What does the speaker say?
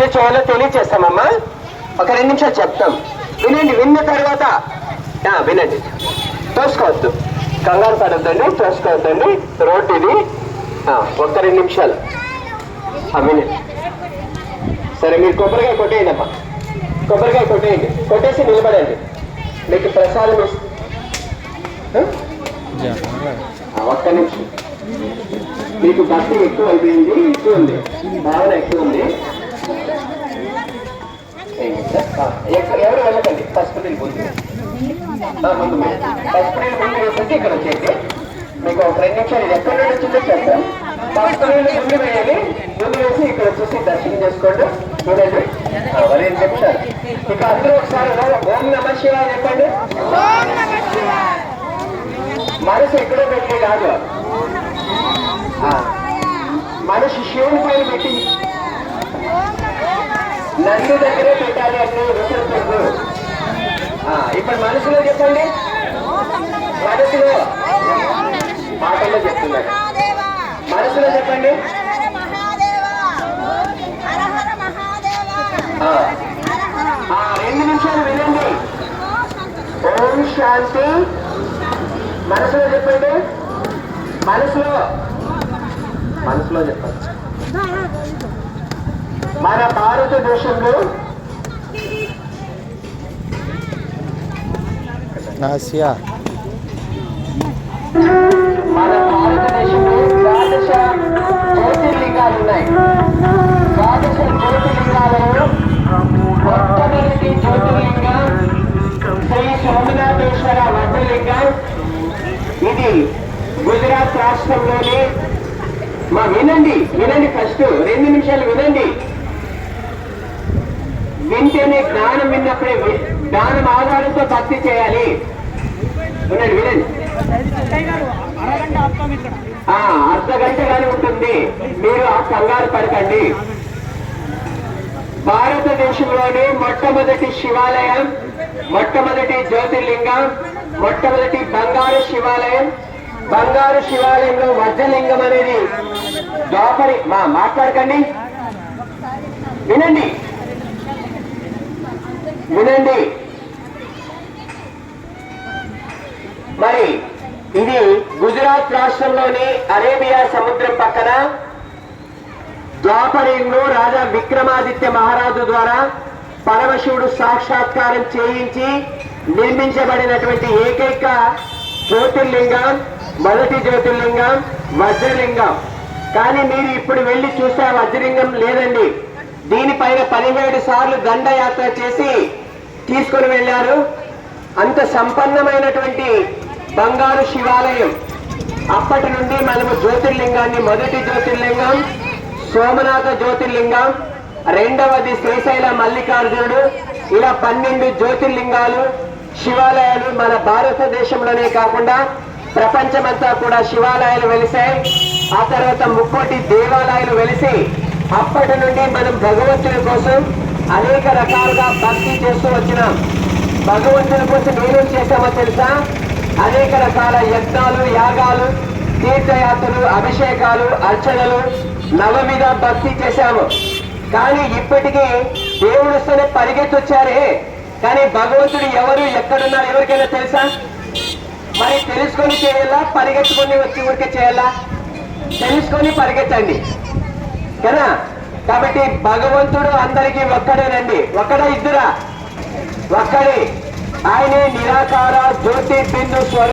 పూజ చేయాలో తెలియచేస్తామమ్మా. ఒక 2 నిమిషాలు చెప్తాం, వినండి. విన్న తర్వాత వినండి, తోసుకోవద్దు, కంగారు పడద్దండి, తోసుకోవద్దండి. రోడ్డు ఇది. ఒక్క 2 నిమిషాలు వినండి. సరే, మీరు కొబ్బరికాయ కొట్టేయండి అమ్మా, కొబ్బరికాయ కొట్టేయండి, కొట్టేసి నిలబడండి. మీకు ప్రసాదం ఒక్క నిమిషం. మీకు భక్తి ఎక్కువ అయిపోయింది, ఎక్కువ ఉంది, భావన ఎక్కువ ఉంది. ఎవరు వెళ్ళకండి, పసుపు నీళ్ళు ముందు ముందు పసుపు నీళ్ళు ముందు వేసేసి ఇక్కడ వచ్చేసి మీకు ఒక 2 నిమిషాలు. ఇది ఎక్కడి నుండి వచ్చిందో చెప్తాం. పసుపు నీళ్ళు ముందు వేయాలి, ముందు వేసి ఇక్కడ వచ్చేసి దర్శనం చేసుకోండి. చూడండి, 2 నిమిషాలు. ఇక అందరూ ఒకసారి ఓం నమః శివాయ చెప్పండి. మనసు ఎక్కడో పెట్టి కాదు, మనసు శివుని పైన పెట్టి నంది దగ్గరే పెట్టాలి అంటే రుసరు. ఇప్పుడు మనసులో చెప్పండి, మనసులో మాటల్లో చెప్తున్నాడు, మనసులో చెప్పండి. 2 నిమిషాలు వినండి. ఓం శాంతి. మనసులో చెప్పండి, మనసులో మనసులో చెప్పండి. మన భారతదేశంలో మన భారతదేశంలో 12 జ్యోతిర్లింగాలు ఉన్నాయి. 12 జ్యోతిర్లింగాలలో మొట్టమొదటి జ్యోతిర్లింగం శ్రీ సోమనాథేశ్వర వజ్రలింగం. ఇది గుజరాత్ రాష్ట్రంలోని వినండి వినండి, ఫస్ట్ 2 నిమిషాలు వినండి. వింటేనే జ్ఞానం, విన్నప్పుడే జ్ఞానం ఆధారంతో భక్తి చేయాలి. వినండి వినండి. అర్ధగంట గాని ఉంటుంది, మీరు కంగారు పడకండి. భారతదేశంలోని మొట్టమొదటి శివాలయం, మొట్టమొదటి జ్యోతిర్లింగం, మొట్టమొదటి బంగారు శివాలయం. బంగారు శివాలయంలో వజ్రలింగం అనేది ద్వాపరి. మాట్లాడకండి, వినండి వినండి. మరి ఇది గుజరాత్ రాష్ట్రంలోని అరేబియా సముద్రం పక్కన ద్వాపరయుగంలో రాజా విక్రమాదిత్య మహారాజు ద్వారా పరమశివుడు సాక్షాత్కారం చేయించి నిర్మించబడినటువంటి ఏకైక జ్యోతిర్లింగం, మొదటి జ్యోతిర్లింగం వజ్రలింగం. కానీ మీరు ఇప్పుడు వెళ్ళి చూస్తే వజ్రలింగం లేదండి. దీనిపైన 17 సార్లు దండయాత్ర చేసి తీసుకుని వెళ్ళారు. అంత సంపన్నమైనటువంటి బంగారు శివాలయం. అప్పటి నుండి మనము జ్యోతిర్లింగాన్ని, మొదటి జ్యోతిర్లింగం సోమనాథ జ్యోతిర్లింగం, రెండవది శ్రీశైల మల్లికార్జునుడు, ఇలా 12 జ్యోతిర్లింగాలు శివాలయాలు మన భారతదేశంలోనే కాకుండా ప్రపంచమంతా కూడా శివాలయాలు వెలిసాయి. ఆ తర్వాత 30 దేవాలయాలు వెలిసి అప్పటి నుండి మనం భగవంతుని కోసం అనేక రకాలుగా భక్తి చేస్తూ వచ్చినాం. భగవంతుని కోసం ఏమేమి చేశామో తెలుసా? అనేక రకాల యజ్ఞాలు, యాగాలు, తీర్థయాత్రలు, అభిషేకాలు, అర్చనలు, నవవిధ భక్తి చేశాము. కానీ ఇప్పటికీ దేవుడు వస్తేనే పరిగెత్తొచ్చారే, కానీ భగవంతుడు ఎవరు, ఎక్కడున్నారు ఎవరికైనా తెలుసా? మరి తెలుసుకొని చేయాలా, పరిగెత్తుకొని వచ్చి ఊరికే చేయాలా? తెలుసుకొని పరిగెత్తండి కదా. కాబట్టి భగవంతుడు అందరికీ ఒక్కడేనండి. ఒక్కడా, ఇద్దరా? ఒక్కడే. ఆయనే నిరాకార జ్యోతి బిందు స్వరూపం.